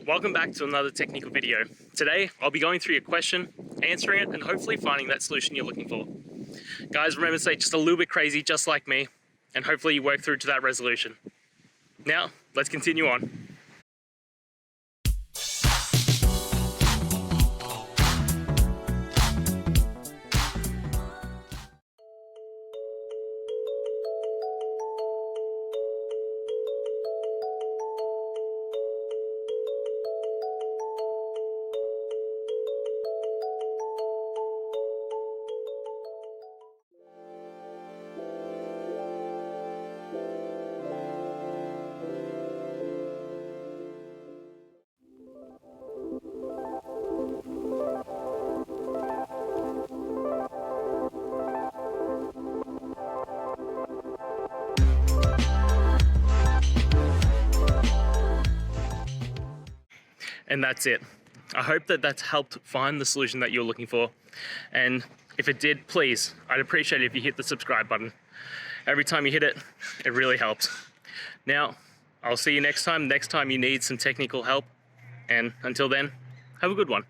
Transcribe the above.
Welcome back to another technical video. Today, I'll be going through your question, answering it, and hopefully finding that solution you're looking for. Guys, remember to stay just a little bit crazy, just like me, and hopefully you work through to that resolution. Now, let's continue on. And that's it. I hope that that's helped find the solution that you're looking for. And if it did, please, I'd appreciate it if you hit the subscribe button. Every time you hit it, it really helps. Now, I'll see you next time you need some technical help. And until then, have a good one.